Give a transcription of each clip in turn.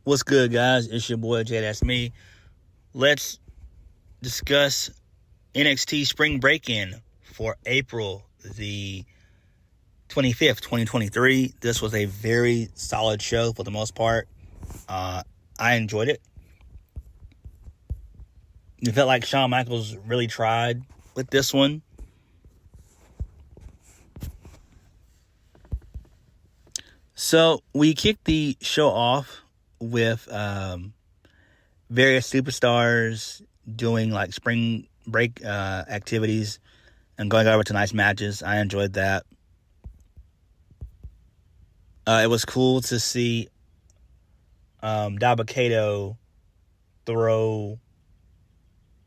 What's good, guys? It's your boy, JayThat'sMe. Let's discuss NXT SpringBreakin for April the 25th, 2023. This was a very solid show for the most part. I enjoyed it. It felt like Shawn Michaels really tried with this one. So we kicked the show off with various superstars doing like spring break activities and going over to nice matches. I enjoyed that. It was cool to see Dabba-Kato throw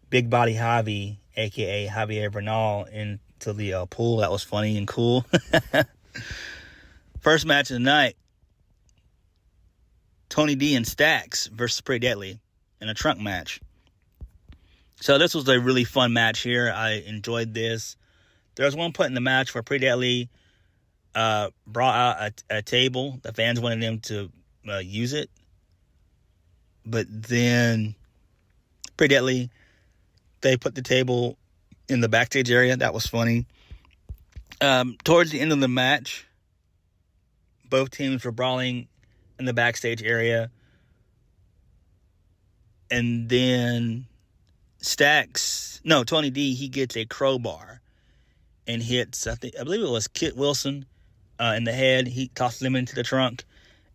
Big Body Javi, a.k.a. Javier Bernal, into the pool. That was funny and cool. First match of the night, Tony D and Stacks versus Pretty Deadly in a trunk match. So this was a really fun match here. I enjoyed this. There was one point in the match where Pretty Deadly brought out a table. The fans wanted them to use it. But then Pretty Deadly, they put the table in the backstage area. That was funny. Towards the end of the match, both teams were brawling in the backstage area. And then Tony D, he gets a crowbar and hits, I believe it was Kit Wilson in the head. He tosses him into the trunk.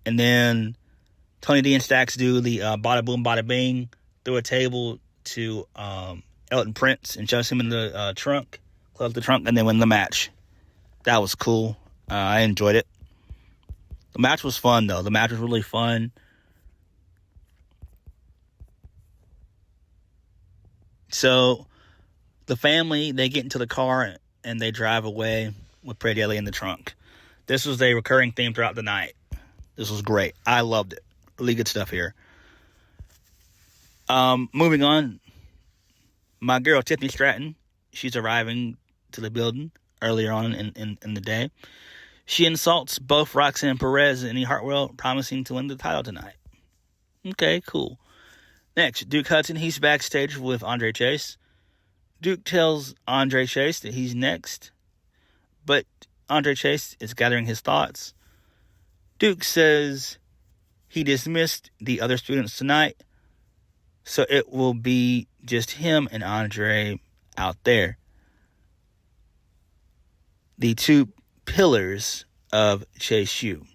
And then Tony D and Stacks do the bada boom, bada bing through a table to Elton Prince and shoves him in the trunk, close the trunk, and then win the match. That was cool. I enjoyed it. The match was fun, though. The match was really fun. So, the family, they get into the car and they drive away with Pretty Deadly in the trunk. This was a recurring theme throughout the night. This was great. I loved it. Really good stuff here. Moving on, my girl Tiffany Stratton, she's arriving to the building earlier on in the day. She insults both Roxanne and Perez and Indi Hartwell, promising to win the title tonight. Okay, cool. Next, Duke Hudson, he's backstage with Andre Chase. Duke tells Andre Chase that he's next, but Andre Chase is gathering his thoughts. Duke says he dismissed the other students tonight, so it will be just him and Andre out there. The two pillars of Chase U.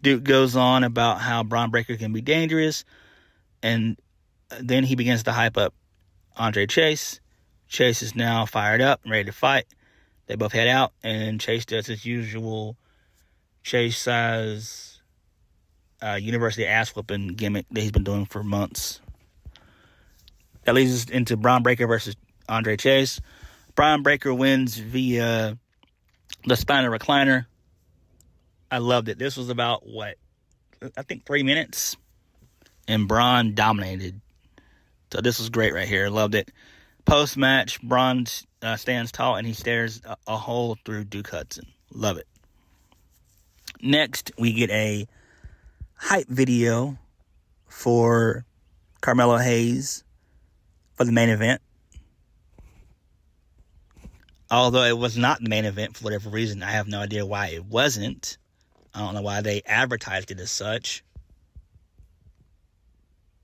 Duke goes on about how Bron Breakker can be dangerous, and then he begins to hype up Andre Chase. Chase is now fired up and ready to fight. They both head out, and Chase does his usual Chase-size university ass-whooping gimmick that he's been doing for months. That leads us into Bron Breakker versus Andre Chase. Bron Breakker wins via the Spinal Recliner. I loved it. This was about, I think 3 minutes. And Bron dominated. So this was great right here. Loved it. Post-match, Bron stands tall and he stares a hole through Duke Hudson. Love it. Next, we get a hype video for Carmelo Hayes for the main event. Although it was not the main event for whatever reason. I have no idea why it wasn't. I don't know why they advertised it as such.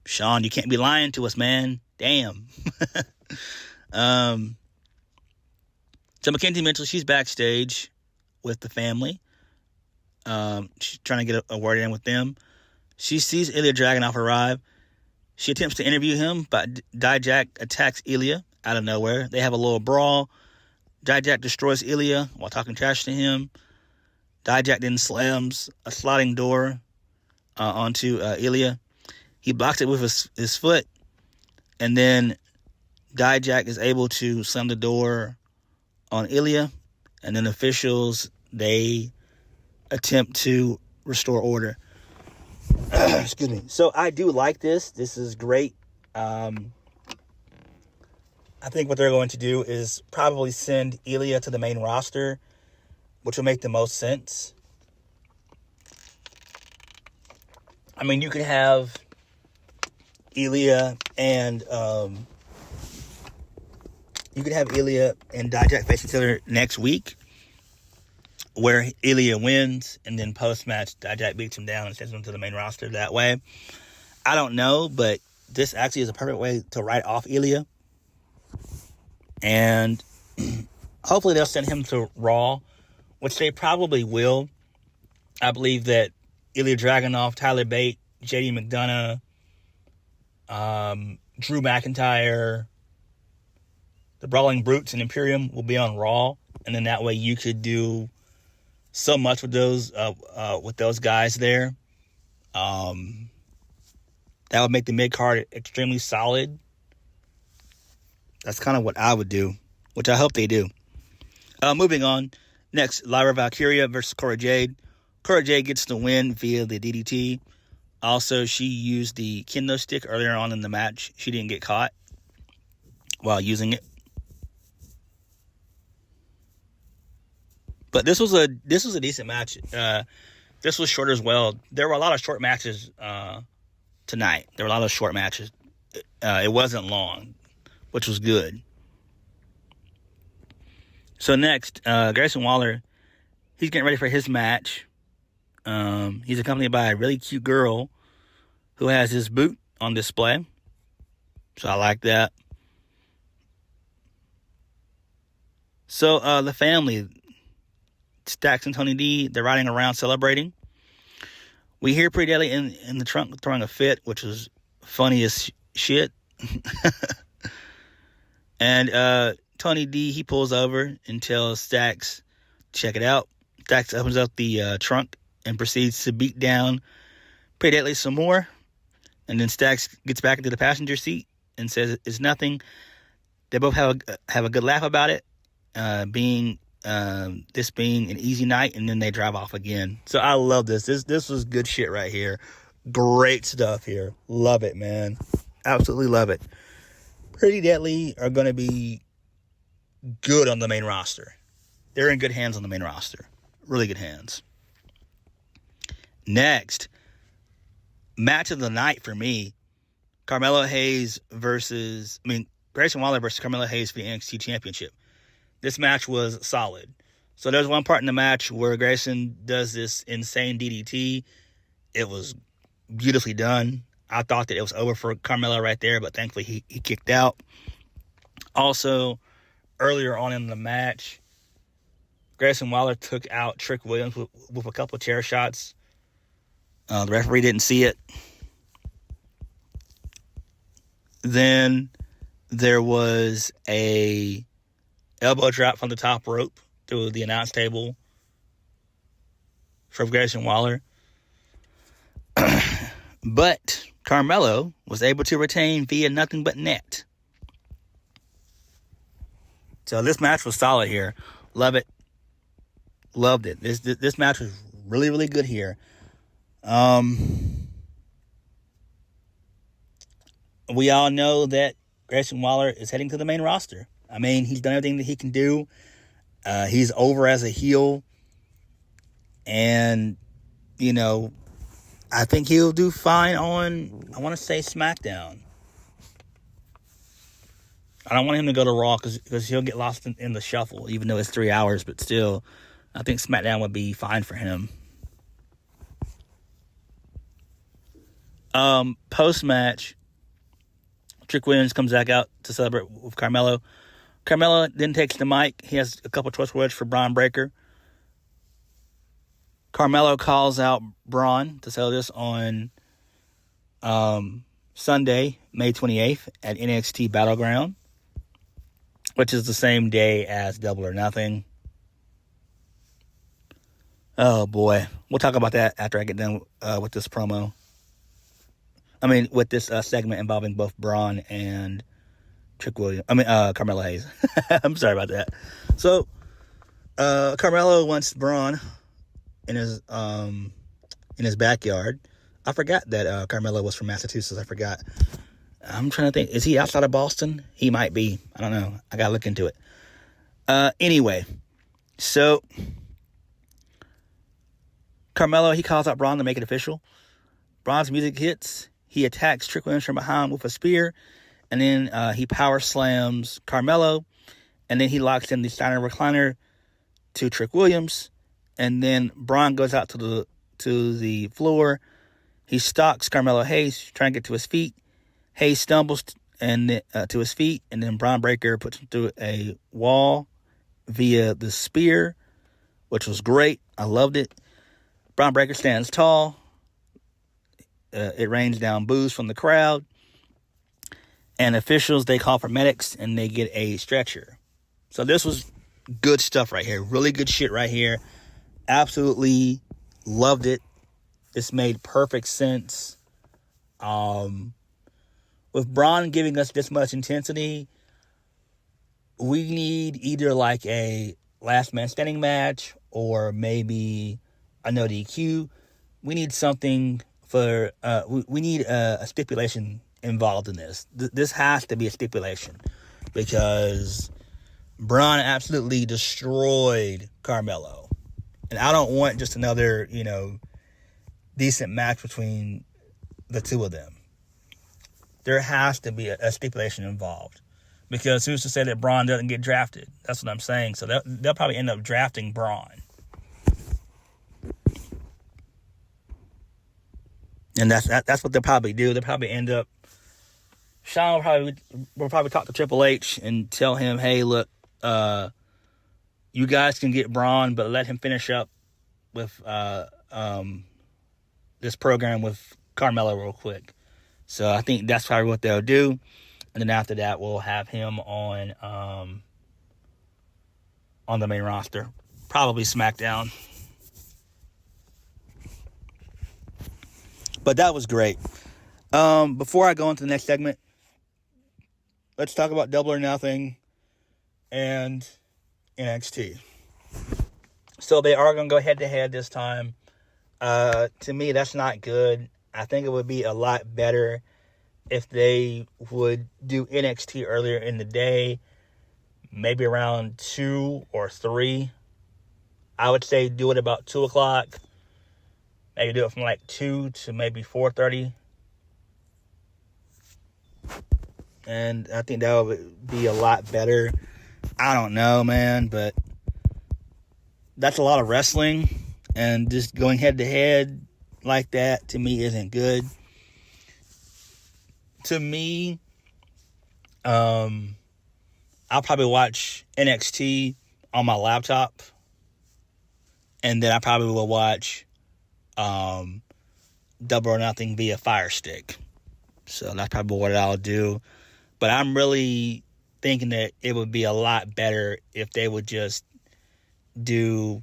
Sean, you can't be lying to us, man. Damn. So Mackenzie Mitchell, she's backstage with the family. She's trying to get a word in with them. She sees Ilja Dragunov arrive. She attempts to interview him, but Dijak attacks Ilja out of nowhere. They have a little brawl. Dijak destroys Ilja while talking trash to him. Dijak then slams a sliding door onto Ilja. He blocks it with his foot, and then Dijak is able to slam the door on Ilja, and then officials, they attempt to restore order. Excuse me. So I do like this. This is great. I think what they're going to do is probably send Ilja to the main roster, which will make the most sense. I mean, you could have Ilja and Dijak face each other next week, where Ilja wins, and then post-match, Dijak beats him down and sends him to the main roster that way. I don't know, but this actually is a perfect way to write off Ilja. And hopefully they'll send him to Raw, which they probably will. I believe that Ilja Dragunov, Tyler Bate, JD McDonough, Drew McIntyre, the Brawling Brutes, and Imperium will be on Raw. And then that way you could do so much with those guys there. That would make the mid-card extremely solid. That's kind of what I would do, which I hope they do. Moving on. Next, Lyra Valkyria versus Cora Jade. Cora Jade gets the win via the DDT. Also, she used the kendo stick earlier on in the match. She didn't get caught while using it. But this was a decent match. This was short as well. There were a lot of short matches tonight. There were a lot of short matches. It wasn't long, which was good. So next, Grayson Waller, he's getting ready for his match. He's accompanied by a really cute girl who has his boot on display. So I like that. So the family, Stacks and Tony D, they're riding around celebrating. We hear Pretty Deadly in the trunk throwing a fit, which was funny as shit. And Tony D, he pulls over and tells Stacks, check it out. Stacks opens up the trunk and proceeds to beat down Pretty Deadly some more. And then Stacks gets back into the passenger seat and says it's nothing. They both have a good laugh about it, being an easy night, and then they drive off again. So I love this. This was good shit right here. Great stuff here. Love it, man. Absolutely love it. Pretty Deadly are going to be good on the main roster. They're in good hands on the main roster. Really good hands. Next, match of the night for me, Grayson Waller versus Carmelo Hayes for the NXT Championship. This match was solid. So there's one part in the match where Grayson does this insane DDT. It was beautifully done. I thought that it was over for Carmelo right there, but thankfully he kicked out. Also, earlier on in the match, Grayson Waller took out Trick Williams with a couple of chair shots. The referee didn't see it. Then there was a elbow drop from the top rope to the announce table from Grayson Waller. But Carmelo was able to retain via nothing but net. So this match was solid here. Love it. Loved it. This match was really, really good here. We all know that Grayson Waller is heading to the main roster. I mean, he's done everything that he can do. He's over as a heel. And, I think he'll do fine on, I want to say, SmackDown. I don't want him to go to Raw because he'll get lost in the shuffle, even though it's 3 hours. But still, I think SmackDown would be fine for him. Post-match, Trick Williams comes back out to celebrate with Carmelo. Carmelo then takes the mic. He has a couple of choice words for Bron Breakker. Carmelo calls out Bron to sell this on Sunday, May 28th at NXT Battleground, which is the same day as Double or Nothing. Oh, boy. We'll talk about that after I get done with this promo. With this segment involving both Bron and Carmelo Hayes. I'm sorry about that. So, Carmelo wants Bron in his backyard. I forgot that Carmelo was from Massachusetts. I forgot. I'm trying to think. Is he outside of Boston? He might be. I don't know. I gotta look into it. Anyway, so Carmelo, he calls out Bron to make it official. Bron's music hits. He attacks Trick Williams from behind with a spear. And then he power slams Carmelo. And then he locks in the Steiner recliner to Trick Williams. And then Bron goes out to the floor. He stalks Carmelo Hayes, trying to get to his feet. Hayes stumbles to his feet. And then Bron Breakker puts him through a wall via the spear, which was great. I loved it. Bron Breakker stands tall. It rains down boos from the crowd. And officials, they call for medics, and they get a stretcher. So this was good stuff right here. Really good shit right here. Absolutely loved it. This made perfect sense. With Bron giving us this much intensity, we need either like a last man standing match or maybe a no DQ. We need something for, we need a stipulation involved in this. This has to be a stipulation because Bron absolutely destroyed Carmelo. And I don't want just another, decent match between the two of them. There has to be a stipulation involved. Because who's to say that Bron doesn't get drafted? That's what I'm saying. So they'll probably end up drafting Bron. And that's what they'll probably do. They'll probably end up... Sean will probably talk to Triple H and tell him, hey, look, you guys can get Bron, but let him finish up with this program with Carmelo real quick. So I think that's probably what they'll do. And then after that, we'll have him on the main roster. Probably SmackDown. But that was great. Before I go into the next segment, let's talk about Double or Nothing and NXT. So they are going to go head-to-head this time. To me, that's not good. I think it would be a lot better if they would do NXT earlier in the day, maybe around 2 or 3. I would say do it about 2 o'clock. Maybe do it from like 2 to maybe 4:30. And I think that would be a lot better. I don't know, man, but that's a lot of wrestling. And just going head-to-head like that, to me, isn't good. To me, I'll probably watch NXT on my laptop. And then I probably will watch Double or Nothing via Fire Stick. So that's probably what I'll do. But I'm really thinking that it would be a lot better if they would just do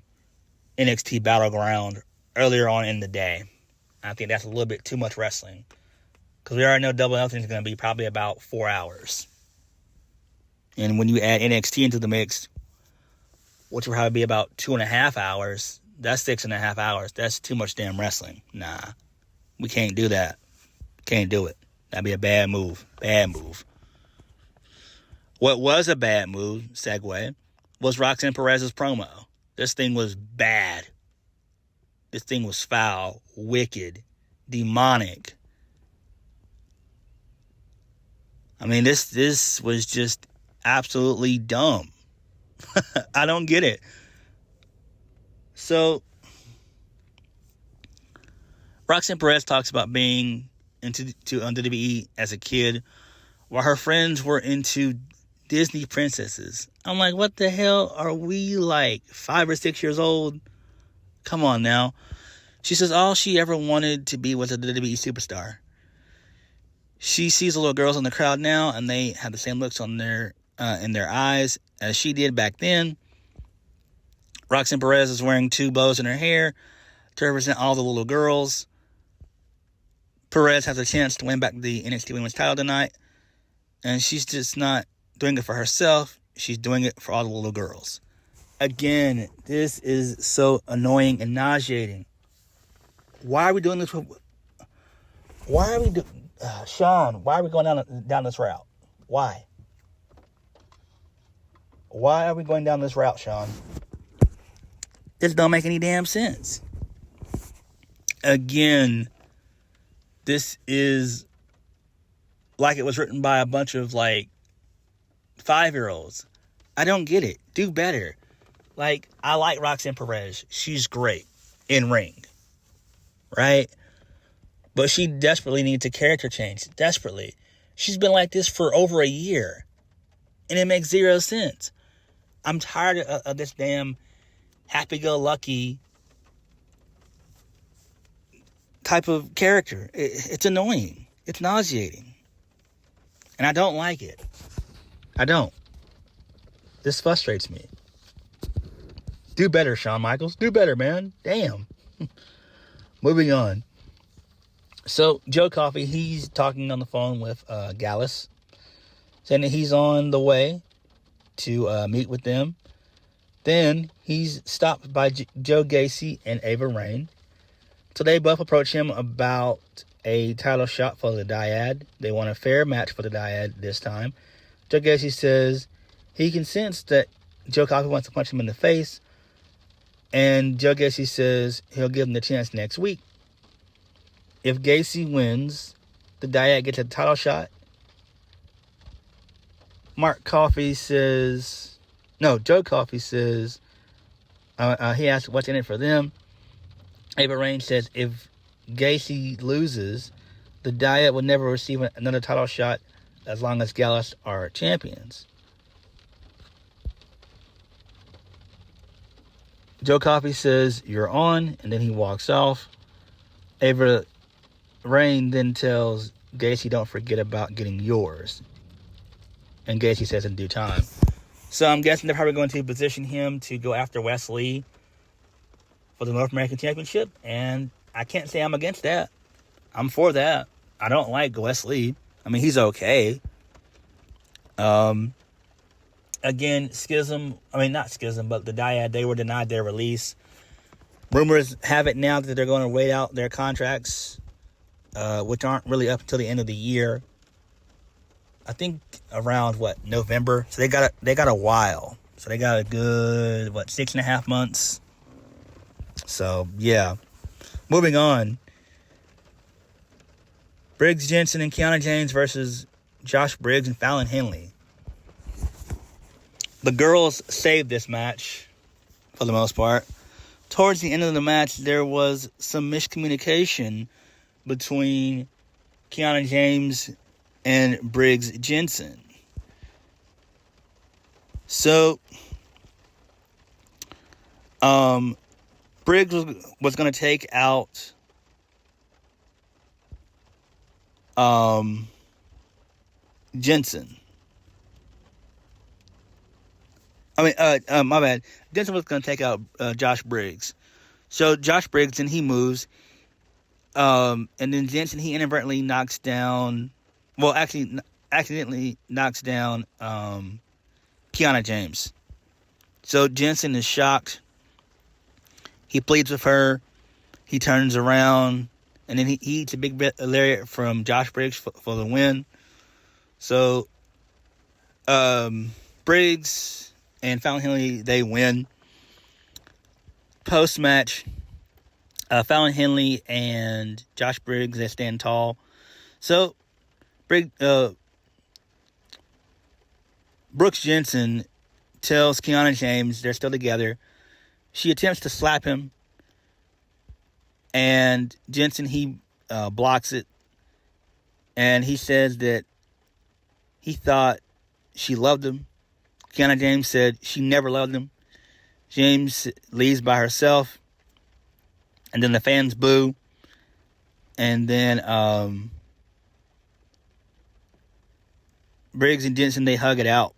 NXT Battleground earlier on in the day. I think that's a little bit too much wrestling. Because we already know Double or Nothing is going to be probably about 4 hours. And when you add NXT into the mix, which will probably be about 2.5 hours, that's 6.5 hours. That's too much damn wrestling. Nah, we can't do that. Can't do it. That'd be a bad move. Bad move. What was a bad move, segue, was Roxanne Perez's promo. This thing was bad. This thing was foul, wicked, demonic. I mean, this was just absolutely dumb. I don't get it. So, Roxanne Perez talks about being into WWE as a kid, while her friends were into Disney princesses. I'm like, what the hell? Are we like 5 or 6 years old? Come on now. She says all she ever wanted to be was a WWE superstar. She sees the little girls in the crowd now, and they have the same looks on their in their eyes as she did back then. Roxanne Perez is wearing 2 bows in her hair to represent all the little girls. Perez has a chance to win back the NXT Women's title tonight, and she's just not doing it for herself. She's doing it for all the little girls. Again, this is so annoying and nauseating. Why are we doing this? Why are we doing... Sean, why are we going down this route? Why? Why are we going down this route, Sean? This don't make any damn sense. Again, this is like it was written by a bunch of, 5-year-olds. I don't get it. Do better. I like Roxanne Perez. She's great in ring. Right? But she desperately needs a character change. Desperately. She's been like this for over a year. And it makes zero sense. I'm tired of this damn happy-go-lucky type of character. It's annoying. It's nauseating. And I don't like it. I don't. This frustrates me. Do better, Shawn Michaels. Do better, man. Damn. Moving on. So, Joe Coffey, he's talking on the phone with Gallus, saying that he's on the way to meet with them. Then, he's stopped by Joe Gacy and Ava Raine. So, they both approach him about a title shot for the dyad. They want a fair match for the dyad this time. Joe Gacy says he can sense that Joe Coffey wants to punch him in the face. And Joe Gacy says he'll give him the chance next week. If Gacy wins, the dyad gets a title shot. Joe Coffey says, he asked what's in it for them. Ava Raine says if Gacy loses, the dyad will never receive another title shot as long as Gallus are champions. Joe Coffey says, you're on, and then he walks off. Ava Raine then tells Gacy, don't forget about getting yours. And Gacy says in due time. So I'm guessing they're probably going to position him to go after Wes Lee for the North American Championship. And I can't say I'm against that. I'm for that. I don't like Wes Lee. I mean, he's okay. Again, not Schism, but the dyad, they were denied their release. Rumors have it now that they're going to wait out their contracts, which aren't really up until the end of the year. I think around November. So they got a while. So they got a good 6.5 months. So yeah. Moving on. Briggs Jensen and Kiana James versus Josh Briggs and Fallon Henley. The girls saved this match for the most part. Towards the end of the match, there was some miscommunication between Kiana James and Briggs Jensen. So, Briggs was going to take out Jensen. My bad. Jensen was going to take out Josh Briggs. So Josh Briggs, then he moves. And then Jensen, he inadvertently knocks down... Well, actually, accidentally knocks down Kiana James. So Jensen is shocked. He pleads with her. He turns around. And then he eats a big lariat from Josh Briggs for the win. So, Briggs and Fallon Henley, they win. Post-match, Fallon Henley and Josh Briggs, they stand tall. So, Brooks Jensen tells Kiana James they're still together. She attempts to slap him. And Jensen, he blocks it. And he says that he thought she loved him. Kiana James said she never loved him. James leaves by herself. And then the fans boo. And then Briggs and Jensen, they hug it out.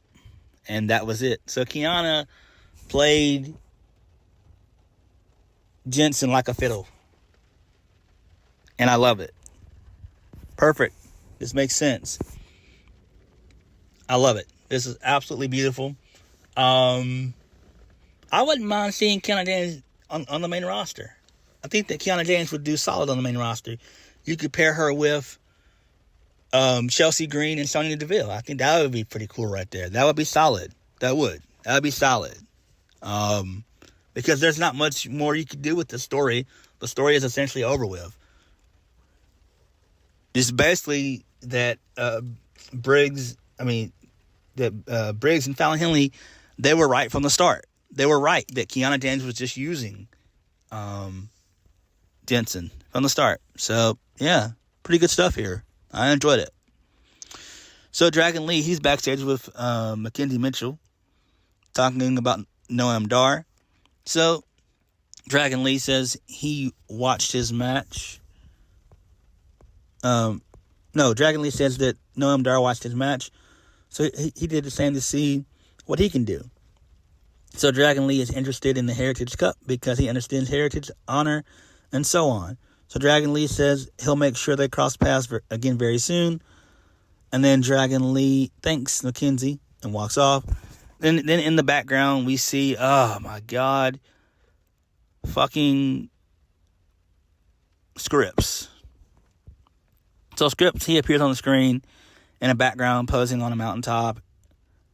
And that was it. So Kiana played Jensen like a fiddle. And I love it. Perfect. This makes sense. I love it. This is absolutely beautiful. I wouldn't mind seeing Kiana James on the main roster. I think that Kiana James would do solid on the main roster. You could pair her with Chelsea Green and Sonya Deville. I think that would be pretty cool right there. That would be solid. That would be solid. Because there's not much more you could do with the story. The story is essentially over with. Just basically that Briggs and Fallon Henley, they were right from the start. They were right that Kiana James was just using Jensen from the start. So, yeah, pretty good stuff here. I enjoyed it. So, Dragon Lee, he's backstage with Mackenzie Mitchell talking about Noam Dar. So, Dragon Lee says he watched his match. Dragon Lee says that Noam Dar watched his match. So, he did the same to see what he can do. So, Dragon Lee is interested in the Heritage Cup because he understands heritage, honor, and so on. So, Dragon Lee says he'll make sure they cross paths again very soon. And then Dragon Lee thanks Mackenzie and walks off. Then in the background, we see, oh my God, fucking Scripps. So Scripps, he appears on the screen in a background posing on a mountaintop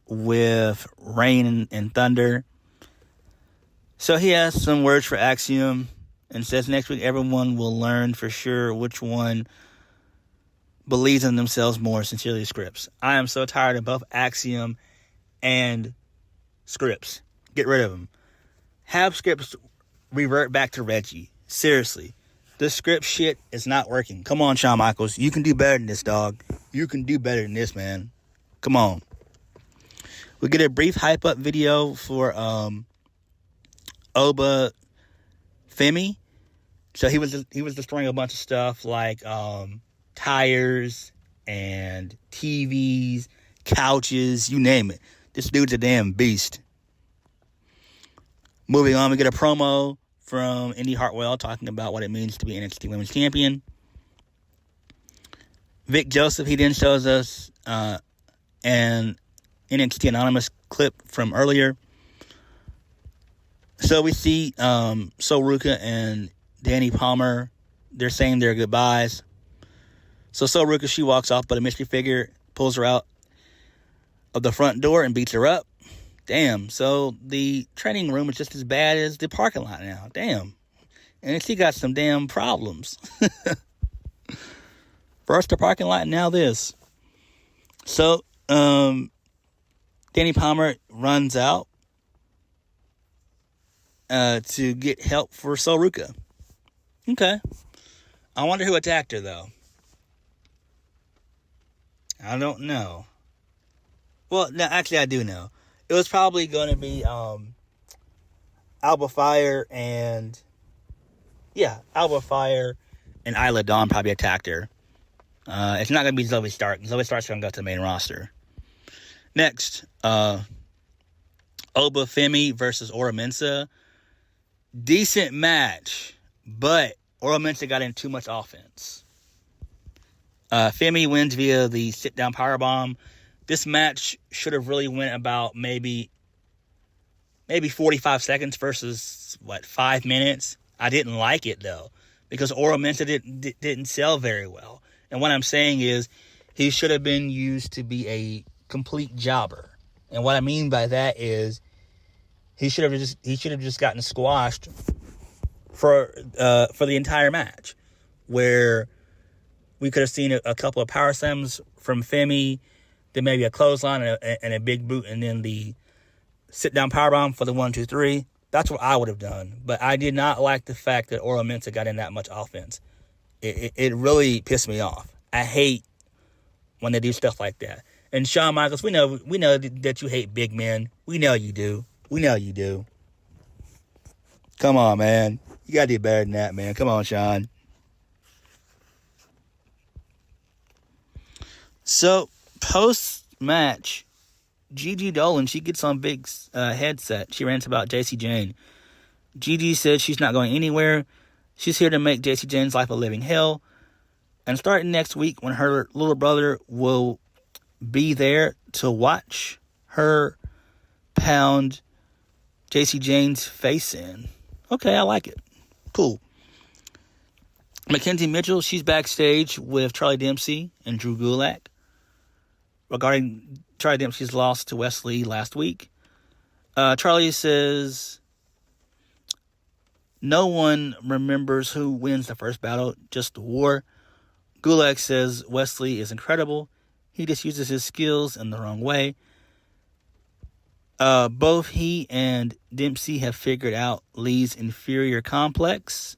with rain and thunder. So he has some words for Axiom and says next week everyone will learn for sure which one believes in themselves more. Sincerely, Scripps. I am so tired of both Axiom and Scripps. Get rid of them. Have Scripps revert back to Reggie. Seriously. This Scripps shit is not working. Come on, Shawn Michaels. You can do better than this, dog. You can do better than this, man. Come on. We get a brief hype-up video for Oba Femi. So he was destroying a bunch of stuff like tires and TVs, couches, you name it. This dude's a damn beast. Moving on, we get a promo from Indi Hartwell talking about what it means to be NXT Women's Champion. Vic Joseph, he then shows us an NXT Anonymous clip from earlier. So we see Sol Ruka and Danny Palmer. They're saying their goodbyes. So Sol Ruka, she walks off, but a mystery figure pulls her out of the front door and beats her up. Damn. So the training room is just as bad as the parking lot now. Damn. And she got some damn problems. First the parking lot, now this. So Danny Palmer runs out to get help for Sol Ruka. Okay. I wonder who attacked her, though. I don't know. Well, no, actually, I do know. It was probably going to be Alba Fire and... Yeah, Alba Fire and Isla Dawn probably attacked her. It's not going to be Zoe Stark. Zoe Stark's going to go to the main roster. Next, Oba Femi versus Ora Mensa. Decent match, but Ora Mensa got in too much offense. Femi wins via the sit-down powerbomb. This match should have really went about maybe 45 seconds versus, 5 minutes. I didn't like it, though, because Ora Mensa didn't sell very well. And what I'm saying is he should have been used to be a complete jobber. And what I mean by that is he should have just gotten squashed for the entire match, where we could have seen a couple of power slams from Femi, then maybe a clothesline and a big boot, and then the sit-down powerbomb for the 1, 2, 3. That's what I would have done. But I did not like the fact that Ora Mensa got in that much offense. It really pissed me off. I hate when they do stuff like that. And Shawn Michaels, we know that you hate big men. We know you do. We know you do. Come on, man. You got to do better than that, man. Come on, Shawn. So, post-match, Gigi Dolan, she gets on Big's headset. She rants about JC Jane. Gigi says she's not going anywhere. She's here to make JC Jane's life a living hell. And starting next week, when her little brother will be there to watch her pound JC Jane's face in. Okay, I like it. Cool. Mackenzie Mitchell, she's backstage with Charlie Dempsey and Drew Gulak regarding Charlie Dempsey's loss to Wesley last week. Charlie says no one remembers who wins the first battle, just the war. Gulak says Wesley is incredible. He just uses his skills in the wrong way. Both he and Dempsey have figured out Lee's inferiority complex.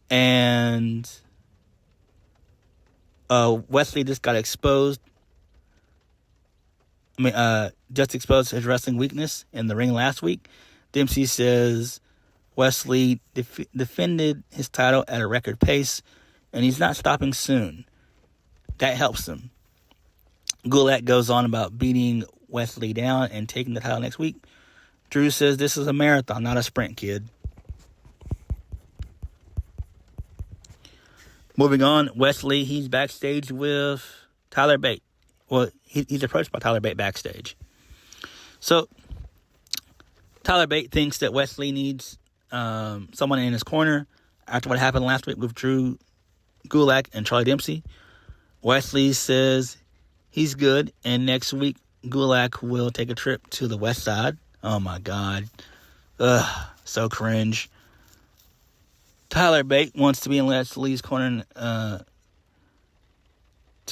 And Wesley just got exposed. Just exposed his wrestling weakness in the ring last week. Dempsey says Wesley defended his title at a record pace, and he's not stopping soon. That helps him. Gulak goes on about beating Wesley down and taking the title next week. Drew says this is a marathon, not a sprint, kid. Moving on, Wesley, he's backstage with Tyler Bate. Well, he's approached by Tyler Bate backstage. So, Tyler Bate thinks that Wesley needs someone in his corner after what happened last week with Drew Gulak and Charlie Dempsey. Wesley says he's good, and next week Gulak will take a trip to the West Side. Oh my God. Ugh, so cringe. Tyler Bate wants to be in Wesley's corner to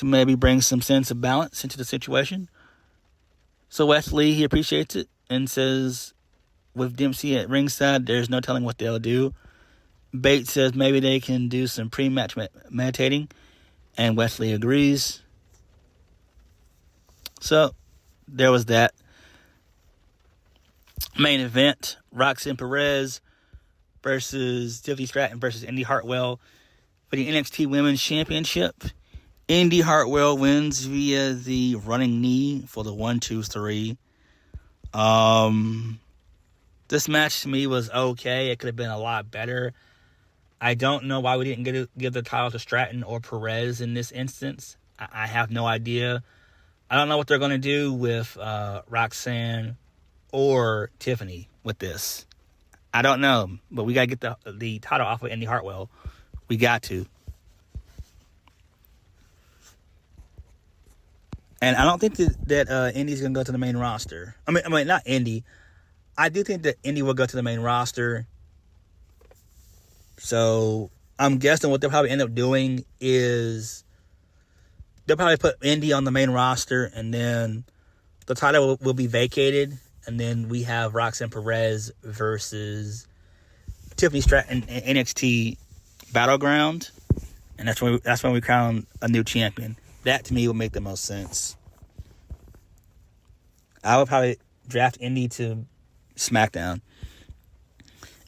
maybe bring some sense of balance into the situation. So Wesley, he appreciates it and says with Dempsey at ringside, there's no telling what they'll do. Bate says maybe they can do some pre-match meditating, and Wesley agrees. So, there was that. Main event, Roxanne Perez versus Stratton versus Indi Hartwell for the NXT Women's Championship. Indi Hartwell wins via the running knee for the 1-2-3. This match to me was okay. It could have been a lot better. I don't know why we didn't give the title to Stratton or Perez in this instance. I have no idea. I don't know what they're going to do with Roxanne or Tiffaney with this. I don't know, but we got to get the title off of Indi Hartwell. We got to. And I don't think that Indy's going to go to the main roster. I mean, not Indy. I do think that Indy will go to the main roster. So, I'm guessing what they'll probably end up doing is they'll probably put Indy on the main roster, and then the title will be vacated, and then we have Roxanne Perez versus Tiffany Stratton in NXT Battleground, and that's when we crown a new champion. That, to me, would make the most sense. I would probably draft Indy to SmackDown.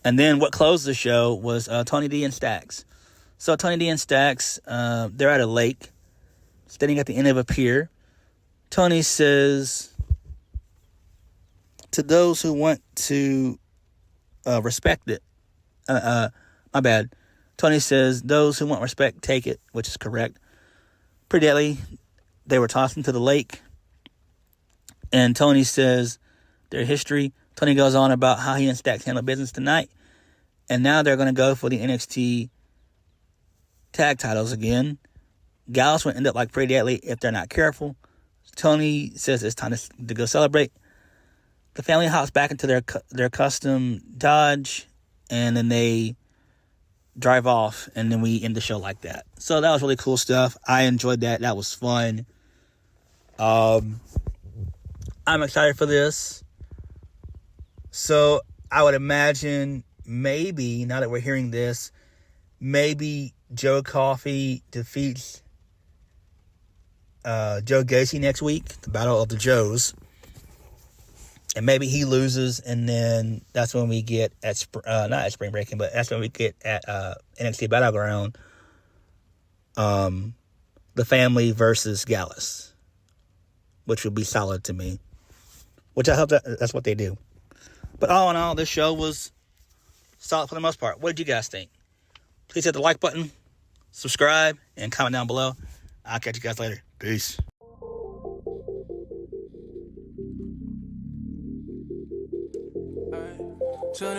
And then what closed the show was Tony D and Stacks. So Tony D and Stacks, they're at a lake, standing at the end of a pier. Tony says, to those who want to respect it, my bad. Tony says, those who want respect, take it, which is correct. Pretty deadly. They were tossed into the lake. And Tony says their history. Tony goes on about how he and Stacks handle business tonight. And now they're going to go for the NXT tag titles again. Gallus will end up like Pretty Deadly if they're not careful. Tony says it's time to go celebrate. The family hops back into their custom Dodge, and then they drive off, and then we end the show like that. So that was really cool stuff. I enjoyed that. That was fun. I'm excited for this. So I would imagine maybe, now that we're hearing this, maybe Joe Coffey defeats Joe Gacy next week, the Battle of the Joes. And maybe he loses, and then that's when we get at not at SpringBreakin, but that's when we get at NXT Battleground, the family versus Gallus, which would be solid to me. Which I hope that's what they do. But all in all, this show was solid for the most part. What did you guys think? Please hit the like button, subscribe, and comment down below. I'll catch you guys later. Peace. To the